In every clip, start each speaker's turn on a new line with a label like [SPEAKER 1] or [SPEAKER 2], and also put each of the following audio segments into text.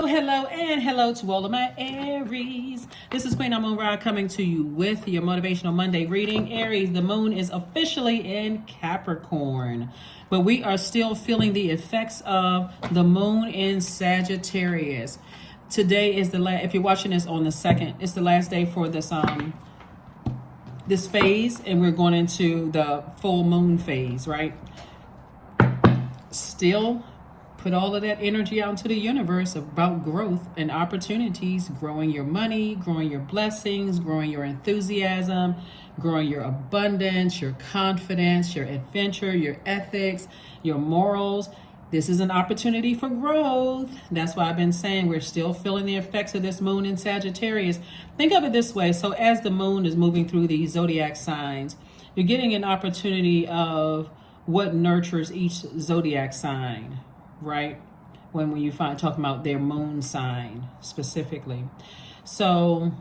[SPEAKER 1] Hello and hello to all of my Aries. This is Queen Amun Ra coming to you with your Motivational Monday reading. Aries, the moon is officially in Capricorn, but we are still feeling the effects of the moon in Sagittarius. Today is the last, if you're watching this on the 2nd, it's the last day for this phase, and we're going into the full moon phase, right? Still put all of that energy out into the universe about growth and opportunities, growing your money, growing your blessings, growing your enthusiasm, growing your abundance, your confidence, your adventure, your ethics, your morals. This is an opportunity for growth. That's why I've been saying we're still feeling the effects of this moon in Sagittarius. Think of it this way. So as the moon is moving through these zodiac signs, you're getting an opportunity of what nurtures each zodiac sign, right? When you find talking about their moon sign specifically. So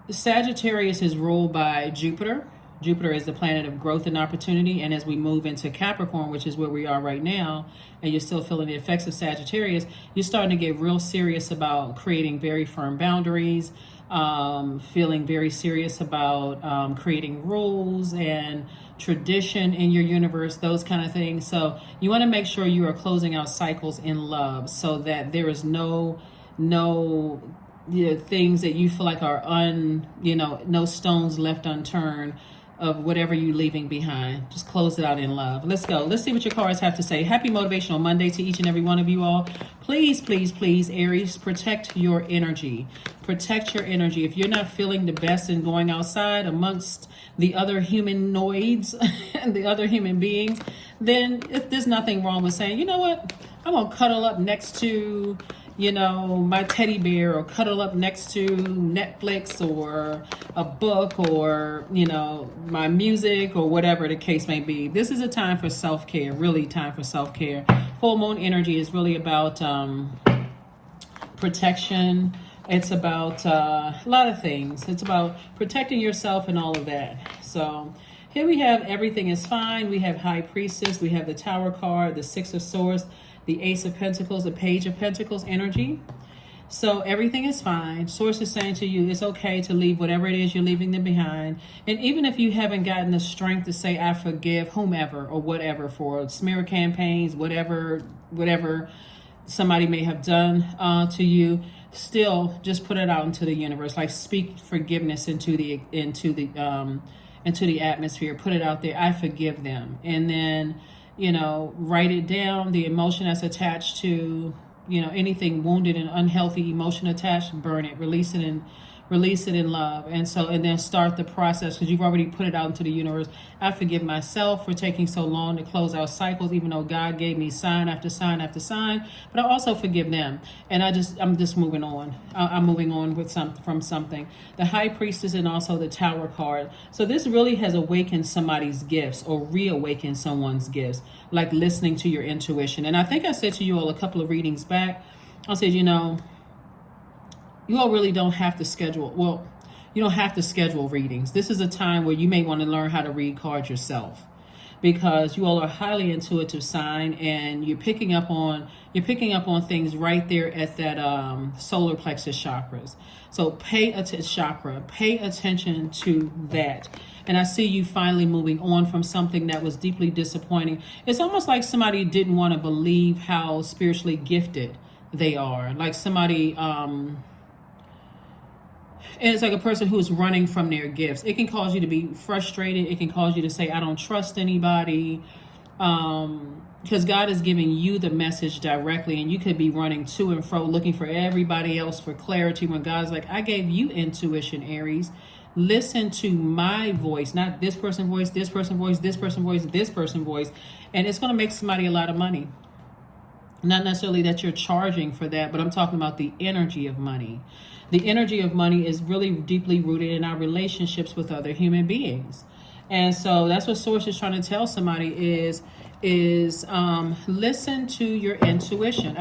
[SPEAKER 1] Sagittarius is ruled by Jupiter. Jupiter is the planet of growth and opportunity. And as we move into Capricorn, which is where we are right now, and you're still feeling the effects of Sagittarius, you're starting to get real serious about creating very firm boundaries, feeling very serious about creating rules and tradition in your universe, those kind of things. So you want to make sure you are closing out cycles in love so that there is no things that you feel like are no stones left unturned of whatever you're leaving behind. Just close it out in love. Let's go. Let's see what your cards have to say. Happy Motivational Monday to each and every one of you all. Please, please, please, Aries, protect your energy. Protect your energy. If you're not feeling the best in going outside amongst the other humanoids and the other human beings, then if there's nothing wrong with saying, you know what, I'm going to cuddle up next to my teddy bear, or cuddle up next to Netflix or a book, or, my music, or whatever the case may be. This is a time for self-care, really time for self-care. Full moon energy is really about protection. It's about a lot of things. It's about protecting yourself and all of that. So here we have everything is fine. We have High Priestess. We have the Tower card, the Six of Swords, the Ace of Pentacles, the Page of Pentacles energy. So everything is fine. Source is saying to you, it's okay to leave whatever it is you're leaving them behind. And even if you haven't gotten the strength to say, I forgive whomever or whatever for smear campaigns, whatever somebody may have done to you, still just put it out into the universe. Like, speak forgiveness into the atmosphere. Put it out there. I forgive them. And then write it down, the emotion that's attached to, anything wounded and unhealthy emotion attached, burn it, release it in love. And then start the process, because you've already put it out into the universe. I forgive myself for taking so long to close out cycles, even though God gave me sign after sign after sign, but I also forgive them. And I'm just moving on. I'm moving on with from something. The High Priestess and also the Tower card. So this really has awakened somebody's gifts, or reawakened someone's gifts, like listening to your intuition. And I think I said to you all a couple of readings back, I said, you all really don't have to schedule. Well, you don't have to schedule readings. This is a time where you may want to learn how to read cards yourself, because you all are highly intuitive sign, and you're picking up on things right there at that solar plexus chakras. So pay attention to that. And I see you finally moving on from something that was deeply disappointing. It's almost like somebody didn't want to believe how spiritually gifted they are. Like somebody and it's like a person who's running from their gifts. It can cause you to be frustrated. It can cause you to say, I don't trust anybody. Because God is giving you the message directly, and you could be running to and fro looking for everybody else for clarity, when God's like, I gave you intuition, Aries. Listen to my voice, not this person's voice, this person's voice, this person's voice, this person's voice. And it's going to make somebody a lot of money. Not necessarily that you're charging for that, but I'm talking about the energy of money. The energy of money is really deeply rooted in our relationships with other human beings. And so that's what Source is trying to tell somebody is listen to your intuition.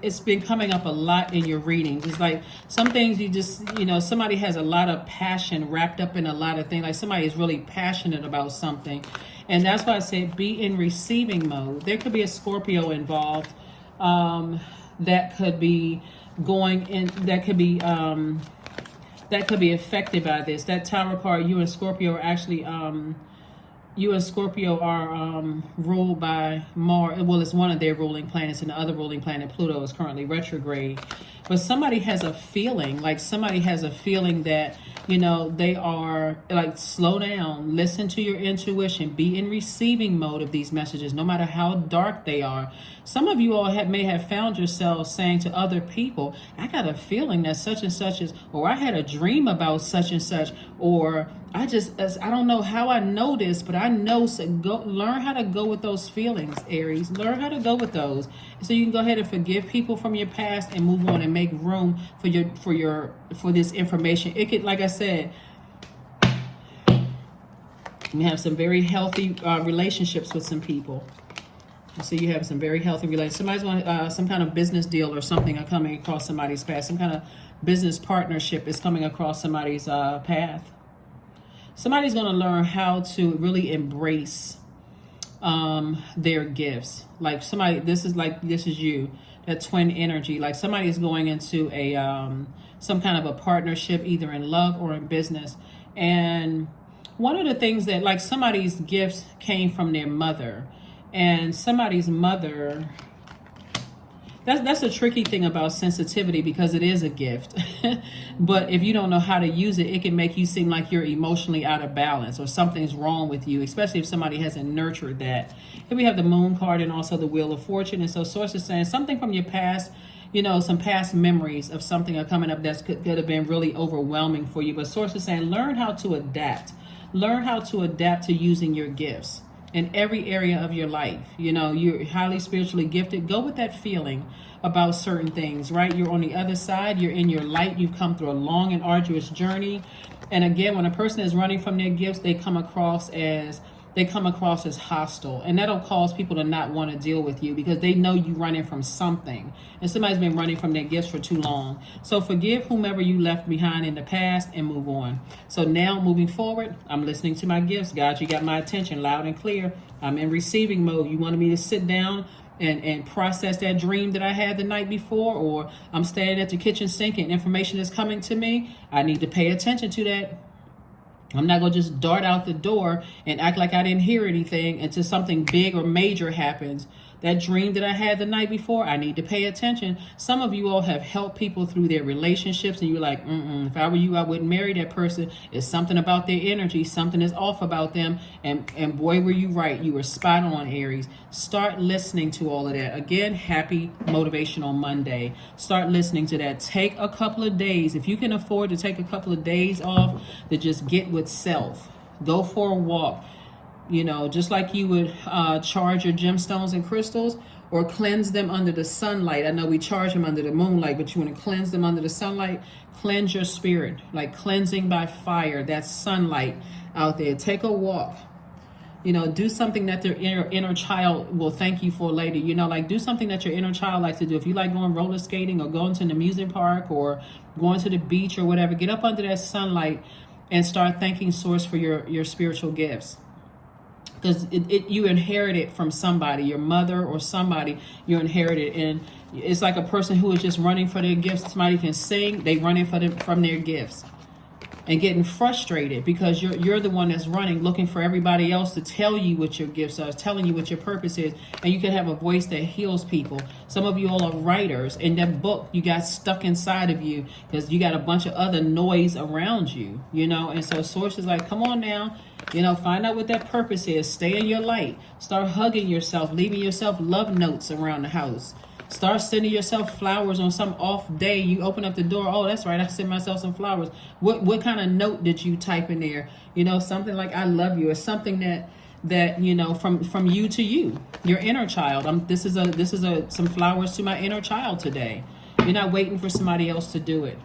[SPEAKER 1] It's been coming up a lot in your readings. It's like some things you just, somebody has a lot of passion wrapped up in a lot of things. Like somebody is really passionate about something. And that's why I say be in receiving mode. There could be a Scorpio involved that could be going in, that could be affected by this. That Tower card, you and Scorpio are actually, you and Scorpio are ruled by Mars. Well, it's one of their ruling planets, and the other ruling planet, Pluto, is currently retrograde. But somebody has a feeling, that, they are like, slow down, listen to your intuition, be in receiving mode of these messages, no matter how dark they are. Some of you all may have found yourselves saying to other people, I got a feeling that such and such is, or I had a dream about such and such, or I don't know how I know this, but I know. So learn how to go with those feelings, Aries. Learn how to go with those, so you can go ahead and forgive people from your past and move on and make room for this information. It could, like I said, you have some very healthy relationships with some people. So you have some very healthy relationships. Somebody's want some kind of business deal or something are coming across somebody's path. Some kind of business partnership is coming across somebody's path. Somebody's going to learn how to really embrace their gifts. Like this is you, that twin energy. Like somebody is going into a some kind of a partnership, either in love or in business. And one of the things that, like, somebody's gifts came from their mother, and somebody's mother. That's a tricky thing about sensitivity, because it is a gift. But if you don't know how to use it, it can make you seem like you're emotionally out of balance or something's wrong with you, especially if somebody hasn't nurtured that. Here we have the Moon card and also the Wheel of Fortune. And so Source is saying something from your past, some past memories of something are coming up that could have been really overwhelming for you. But Source is saying learn how to adapt. Learn how to adapt to using your gifts in every area of your life. You're highly spiritually gifted. Go with that feeling about certain things, right? You're on the other side. You're in your light. You've come through a long and arduous journey. And again, when a person is running from their gifts, they come across as hostile, and that'll cause people to not want to deal with you, because they know you running from something, and somebody's been running from their gifts for too long. So forgive whomever you left behind in the past and move on. So now, moving forward, I'm listening to my gifts. God, you got my attention loud and clear. I'm in receiving mode. You wanted me to sit down and process that dream that I had the night before, or I'm standing at the kitchen sink and information is coming to me. I need to pay attention to that. I'm not going to just dart out the door and act like I didn't hear anything until something big or major happens. That dream that I had the night before, I need to pay attention. Some of you all have helped people through their relationships, and you're like, if I were you, I wouldn't marry that person. It's something about their energy. Something is off about them. And boy, were you right. You were spot on, Aries. Start listening to all of that. Again, happy Motivational Monday. Start listening to that. Take a couple of days. If you can afford to take a couple of days off, to just get with self. Go for a walk. Just like you would charge your gemstones and crystals, or cleanse them under the sunlight. I know we charge them under the moonlight, but you want to cleanse them under the sunlight. Cleanse your spirit, like cleansing by fire. That's sunlight out there. Take a walk. Do something that their inner child will thank you for later. Do something that your inner child likes to do. If you like going roller skating or going to an amusement park or going to the beach or whatever, get up under that sunlight and start thanking Source for your spiritual gifts. Because you inherit it from somebody, your mother or somebody, you inherit it. And it's like a person who is just running for their gifts. Somebody can sing, they running from their gifts and getting frustrated because you're the one that's running, looking for everybody else to tell you what your gifts are, telling you what your purpose is. And you can have a voice that heals people. Some of you all are writers, and that book you got stuck inside of you because you got a bunch of other noise around you, And so Source is like, come on now. Find out what that purpose is. Stay in your light. Start hugging yourself, leaving yourself love notes around the house. Start sending yourself flowers on some off day. You open up the door. Oh, that's right. I sent myself some flowers. What kind of note did you type in there? Something like I love you, or something that from you to you, your inner child. This is some flowers to my inner child today. You're not waiting for somebody else to do it.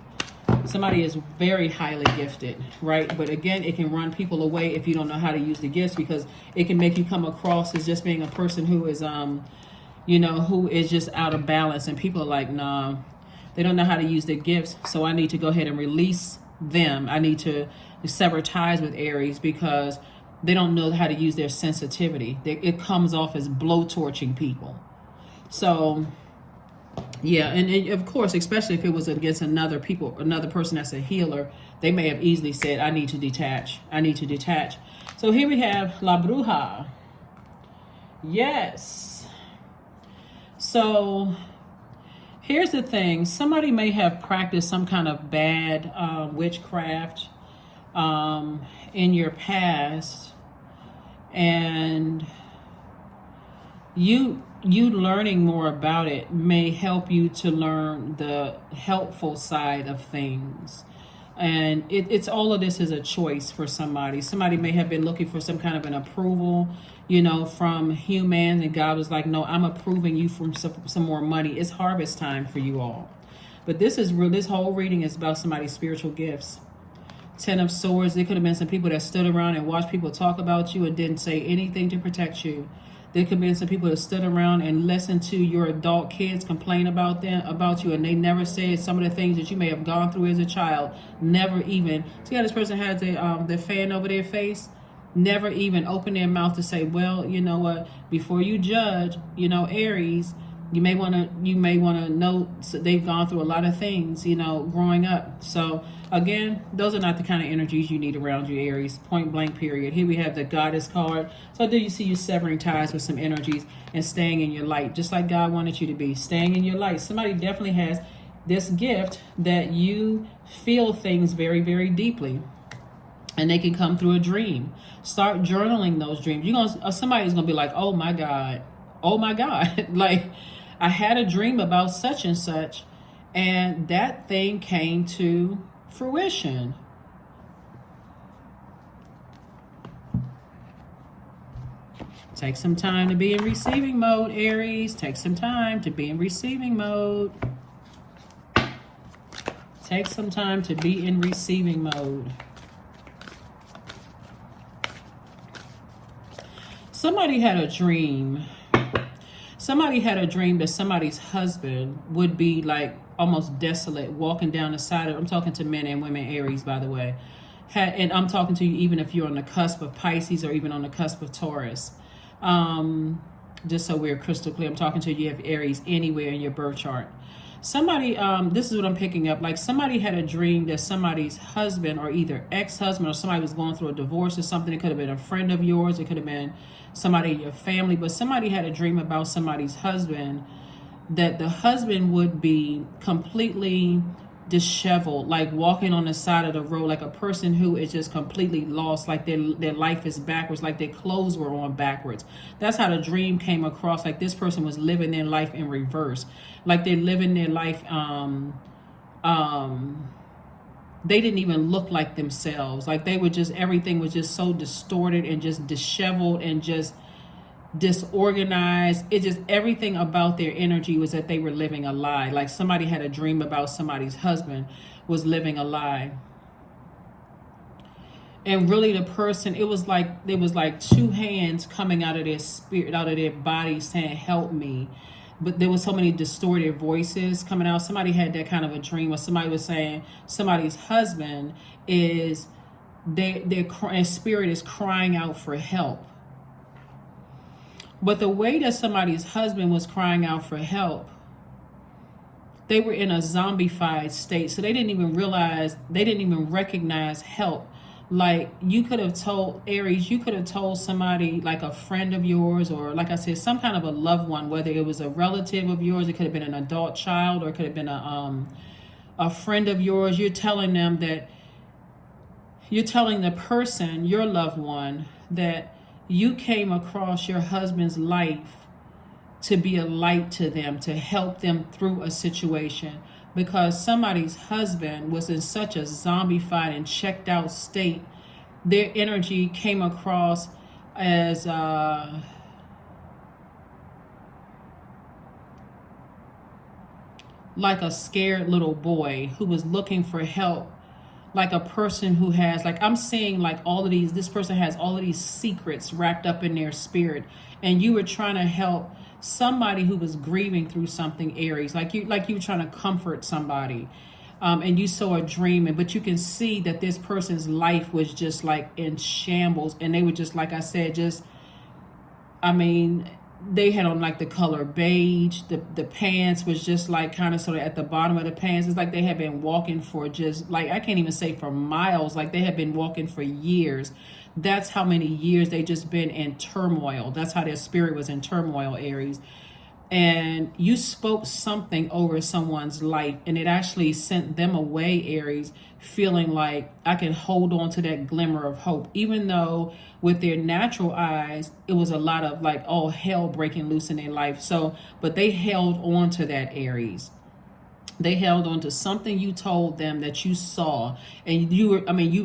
[SPEAKER 1] Somebody is very highly gifted, right? But again, it can run people away if you don't know how to use the gifts, because it can make you come across as just being a person who is, who is just out of balance. And people are like, nah, they don't know how to use their gifts. So I need to go ahead and release them. I need to sever ties with Aries because they don't know how to use their sensitivity. It comes off as blowtorching people. So Yeah, and of course, especially if it was against another person that's a healer, they may have easily said, I need to detach. I need to detach. So here we have La Bruja. Yes. So here's the thing. Somebody may have practiced some kind of bad witchcraft in your past, and you learning more about it may help you to learn the helpful side of things. And it's all of this is a choice for somebody. Somebody may have been looking for some kind of an approval, from humans, and God was like, no, I'm approving you from some more money. It's harvest time for you all. But this whole reading is about somebody's spiritual gifts. 10 of Swords. There could have been some people that stood around and watched people talk about you and didn't say anything to protect you. There could have been some people that stood around and listened to your adult kids complain about you, and they never said some of the things that you may have gone through as a child. Never even. See how this person has the fan over their face? Never even open their mouth to say, well, you know what? Before you judge, Aries, you may want to know they've gone through a lot of things, growing up. So again, those are not the kind of energies you need around you, Aries. Point blank, period. Here we have the Goddess card. So do you see you severing ties with some energies and staying in your light, just like God wanted you to be, staying in your light. Somebody definitely has this gift that you feel things very, very deeply, and they can come through a dream. Start journaling those dreams. Somebody's gonna be like, oh my God, like, I had a dream about such and such, and that thing came to fruition. Take some time to be in receiving mode, Aries. Take some time to be in receiving mode. Take some time to be in receiving mode. Somebody had a dream. Somebody had a dream that somebody's husband would be like almost desolate, walking down the side of, I'm talking to men and women, Aries, by the way. And I'm talking to you even if you're on the cusp of Pisces or even on the cusp of Taurus. Just so we're crystal clear, I'm talking to you if Aries anywhere in your birth chart. Somebody, this is what I'm picking up. Like somebody had a dream that somebody's husband or either ex-husband or somebody was going through a divorce or something. It could have been a friend of yours. It could have been somebody in your family. But somebody had a dream about somebody's husband, that the husband would be completely disheveled, like walking on the side of the road, like a person who is just completely lost, like their life is backwards, like their clothes were on backwards. That's how the dream came across. Like this person was living their life in reverse, like they're living their life they didn't even look like themselves, like they were just, everything was just so distorted and just disheveled and just disorganized. It just, everything about their energy was that they were living a lie. Like somebody had a dream about somebody's husband was living a lie. And really the person, it was like two hands coming out of their spirit, out of their body saying, help me. But there was so many distorted voices coming out. Somebody had that kind of a dream where somebody was saying somebody's husband is, their spirit is crying out for help. But the way that somebody's husband was crying out for help, they were in a zombified state. So they didn't even realize, they didn't even recognize help. Like you could have told, Aries, you could have told somebody, like a friend of yours, or like I said, some kind of a loved one, whether it was a relative of yours, it could have been an adult child, or it could have been a friend of yours. You're telling them that, you're telling the person, your loved one, that you came across your husband's life to be a light to them, to help them through a situation, because somebody's husband was in such a zombified and checked out state. Their energy came across as like a scared little boy who was looking for help, like a person who has, like, I'm seeing like all of these, this person has all of these secrets wrapped up in their spirit, and you were trying to help somebody who was grieving through something, Aries, like you were trying to comfort somebody, and you saw a dream, but you can see that this person's life was just like in shambles, and they were just, like I said, just, I mean, they had on like the color beige. The pants was just like kind of sort of at the bottom of the pants. It's like they had been walking for just like, I can't even say for miles, like they had been walking for years. That's how many years they just been in turmoil. That's how their spirit was in turmoil, Aries. And you spoke something over someone's life, and it actually sent them away, Aries, feeling like I can hold on to that glimmer of hope, even though with their natural eyes it was a lot of like all hell breaking loose in their life. So but they held on to that, Aries. They held on to something you told them that you saw, and you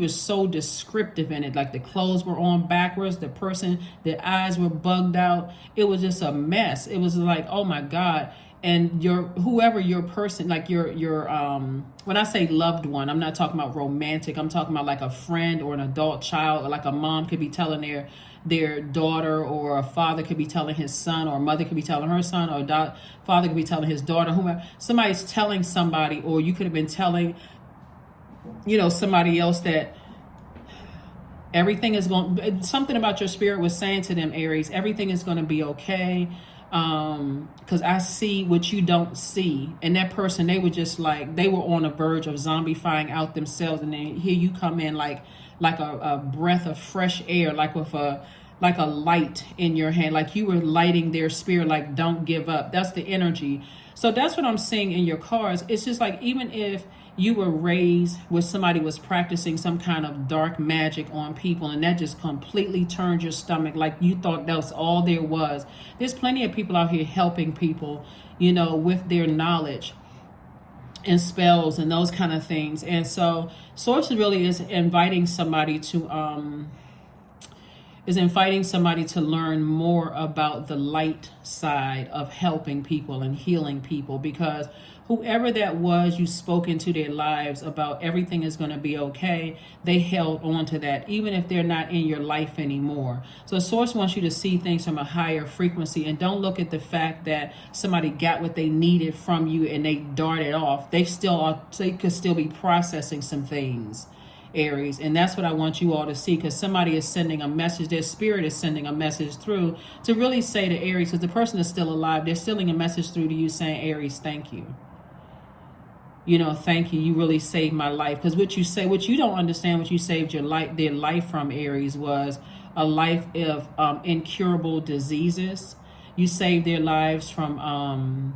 [SPEAKER 1] were so descriptive in it. Like the clothes were on backwards, the person, their eyes were bugged out. It was just a mess. It was like, oh my God. And whoever your person, like your when I say loved one, I'm not talking about romantic. I'm talking about like a friend or an adult child, or like a mom could be telling their daughter, or a father could be telling his son, or a mother could be telling her son, or a father could be telling his daughter, whomever. Somebody's telling somebody, or you could have been telling, somebody else that everything is going, something about your spirit was saying to them, Aries, everything is going to be okay. Because I see what you don't see. And that person, they were just like, they were on the verge of zombifying out themselves, and then here you come in like a breath of fresh air, like with a light in your hand, like you were lighting their spirit, like don't give up. That's the energy. So that's what I'm seeing in your cards. It's just like, even if you were raised where somebody was practicing some kind of dark magic on people, and that just completely turned your stomach, like you thought that was all there was. There's plenty of people out here helping people, with their knowledge and spells and those kind of things. And so Source really is inviting somebody to learn more about the light side of helping people and healing people, because whoever that was, you spoke into their lives about everything is going to be okay. They held on to that, even if they're not in your life anymore. So Source wants you to see things from a higher frequency, and don't look at the fact that somebody got what they needed from you and they darted off. They could still be processing some things, Aries. And that's what I want you all to see, because somebody is sending a message. Their spirit is sending a message through to really say to Aries, because the person is still alive, they're sending a message through to you saying, Aries, thank you. Thank you. You really saved my life. Because what you don't understand, what you saved their life from, Aries, was a life of incurable diseases. You saved their lives from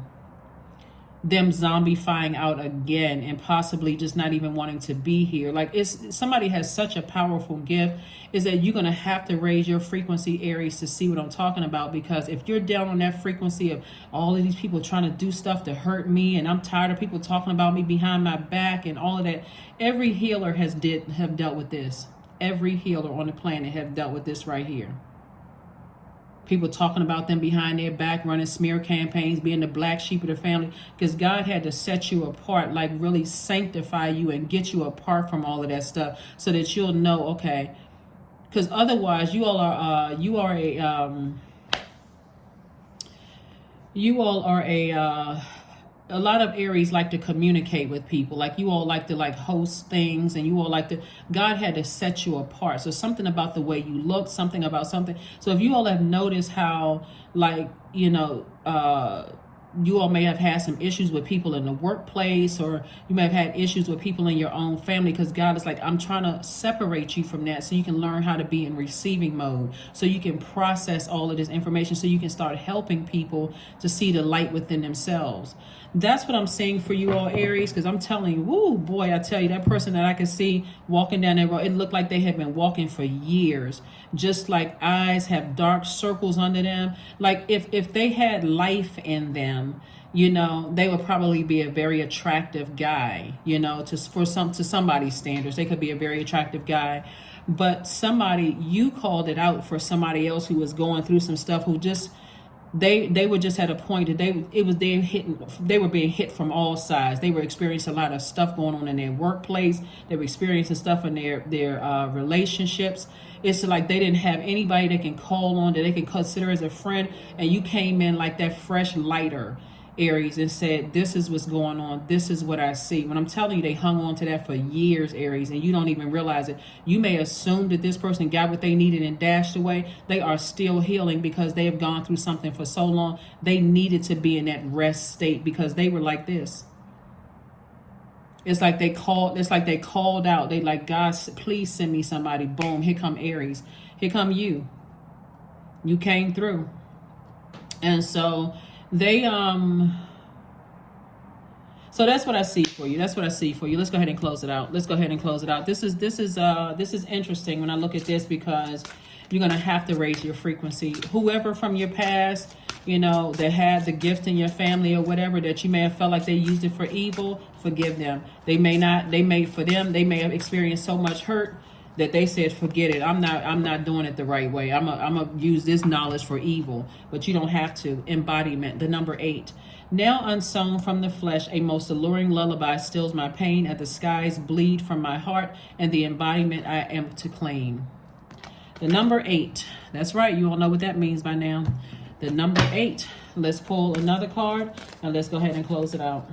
[SPEAKER 1] them zombifying out again, and possibly just not even wanting to be here. Like, somebody has such a powerful gift, is that you're going to have to raise your frequency, Aries, to see what I'm talking about. Because if you're down on that frequency of all of these people trying to do stuff to hurt me, and I'm tired of people talking about me behind my back and all of that, every healer have dealt with this. Every healer on the planet have dealt with this right here. People talking about them behind their back, running smear campaigns, being the black sheep of the family, because God had to set you apart, like really sanctify you and get you apart from all of that stuff, so that you'll know, okay, because otherwise you all are a lot of Aries like to communicate with people. Like, you all like to like host things, and you all like to, God had to set you apart. So something about the way you look, something about something. So if you all have noticed how, like, you all may have had some issues with people in the workplace, or you may have had issues with people in your own family, because God is like, I'm trying to separate you from that so you can learn how to be in receiving mode, so you can process all of this information, so you can start helping people to see the light within themselves. That's what I'm saying for you all, Aries, because I'm telling you, woo, boy, I tell you, that person that I could see walking down that road, it looked like they had been walking for years, just like eyes have dark circles under them. Like, if they had life in them, they would probably be a very attractive guy, to somebody's standards. They could be a very attractive guy. But you called it out for somebody else who was going through some stuff, who just, they were just at a point that they were being hit from all sides. They were experiencing a lot of stuff going on in their workplace. They were experiencing stuff in their relationships. It's like they didn't have anybody they can call on, that they can consider as a friend, and you came in like that fresh lighter, Aries, and said, this is what's going on. This is what I see. When I'm telling you, they hung on to that for years, Aries, and you don't even realize it. You may assume that this person got what they needed and dashed away. They are still healing because they have gone through something for so long. They needed to be in that rest state because they were like this. It's like they called out. They like, God, please send me somebody. Boom, here come Aries. Here come you. You came through. And so they so that's what I see for you. That's what I see for you. Let's go ahead and close it out. This is interesting when I look at this, because you're going to have to raise your frequency. Whoever from your past, that had the gift in your family or whatever, that you may have felt like they used it for evil, forgive them. They may have experienced so much hurt that they said, forget it. I'm not doing it the right way. I'm gonna use this knowledge for evil. But you don't have to. Embodiment, the number 8. Now unsown from the flesh, a most alluring lullaby stills my pain as the skies bleed from my heart, and the embodiment I am to claim. The number 8. That's right. You all know what that means by now. The number 8. Let's pull another card and let's go ahead and close it out.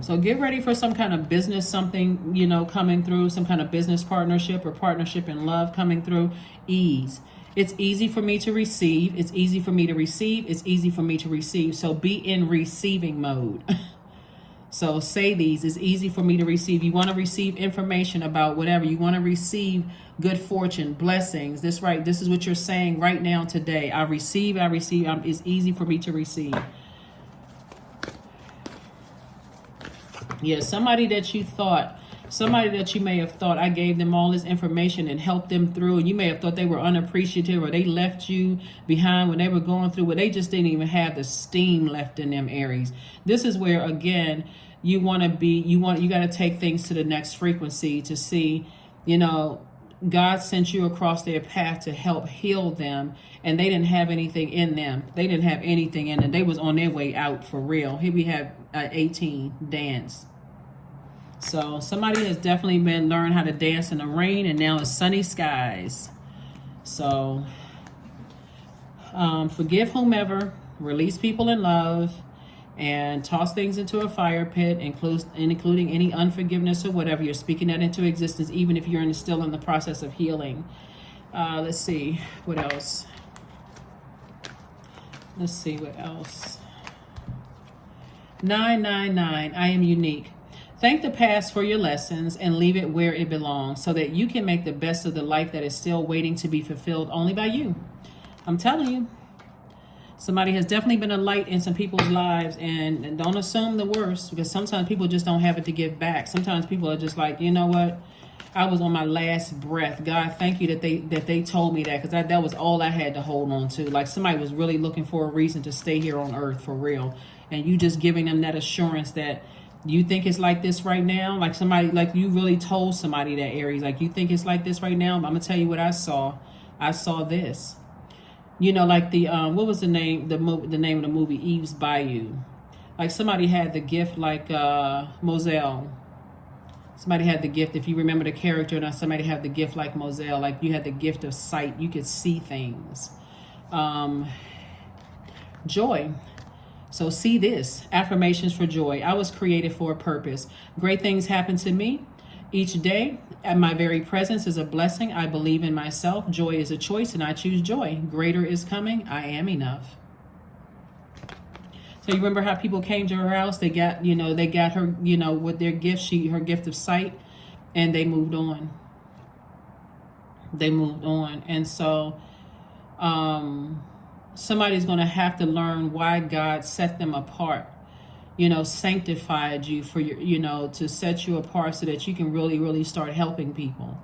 [SPEAKER 1] So get ready for some kind of business, something, coming through, some kind of business partnership or partnership in love coming through. Ease. It's easy for me to receive. It's easy for me to receive. It's easy for me to receive. So be in receiving mode. So say these. It's easy for me to receive. You want to receive information about whatever. You want to receive good fortune, blessings. This right. This is what you're saying right now today. I receive. It's easy for me to receive. Yeah, somebody that you may have thought I gave them all this information and helped them through, and you may have thought they were unappreciative or they left you behind when they were going through, but they just didn't even have the steam left in them, Aries. This is where, again, you got to take things to the next frequency to see, God sent you across their path to help heal them, and they didn't have anything in them. They was on their way out for real. Here we have 18, dance. So somebody has definitely learned how to dance in the rain, and now it's sunny skies. So forgive whomever, release people in love, and toss things into a fire pit, including any unforgiveness or whatever. You're speaking that into existence, even if you're still in the process of healing. Let's see what else. 999. I am unique. Thank the past for your lessons and leave it where it belongs, so that you can make the best of the life that is still waiting to be fulfilled only by you. I'm telling you. Somebody has definitely been a light in some people's lives, and don't assume the worst, because sometimes people just don't have it to give back. Sometimes people are just like, you know what? I was on my last breath. God, thank you that they told me that, because that was all I had to hold on to. Like somebody was really looking for a reason to stay here on earth for real. And you just giving them that assurance that you think it's like this right now. Like somebody, like you really told somebody that, Aries, like you think it's like this right now. I'm going to tell you what I saw. I saw this. Like the what was the name of the movie, Eve's Bayou. Like somebody had the gift, like Moselle. Somebody had the gift, if you remember the character, now somebody had the gift like Moselle, like you had the gift of sight. You could see things. Joy. So see this, affirmations for joy. I was created for a purpose. Great things happen to me each day. And my very presence is a blessing. I believe in myself. Joy is a choice, and I choose joy. Greater is coming. I am enough. So you remember how people came to her house? They got her, with their gift, her gift of sight, and they moved on. And so somebody's going to have to learn why God set them apart. Sanctified you for your, to set you apart so that you can really, really start helping people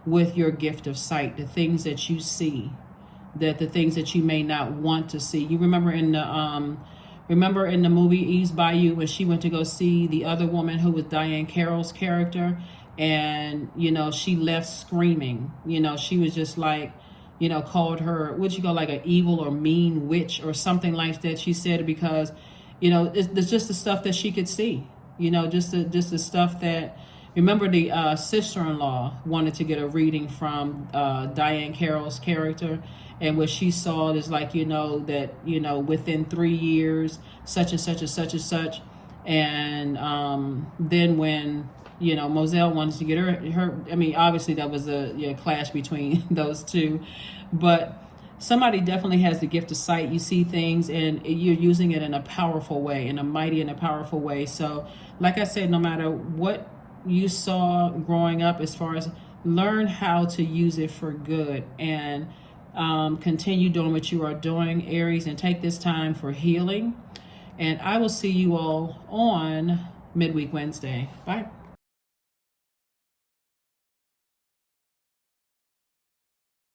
[SPEAKER 1] with your gift of sight, the things that you see, the things that you may not want to see. You remember in the movie Eve's Bayou, when she went to go see the other woman who was Diane Carroll's character, and she left screaming. She was just like, called her, like an evil or mean witch or something like that. She said, because it's just the stuff that she could see, just the stuff that Remember the sister-in-law wanted to get a reading from Diane Carroll's character, and what she saw is like, that, within 3 years, such and such and such and such. And then when, Moselle wanted to get her, I mean, obviously that was a clash between those two, but somebody definitely has the gift of sight. You see things and you're using it in a powerful way, in a mighty and a powerful way. So like I said, no matter what you saw growing up, as far as, learn how to use it for good, and continue doing what you are doing, Aries, and take this time for healing. And I will see you all on Midweek Wednesday. Bye.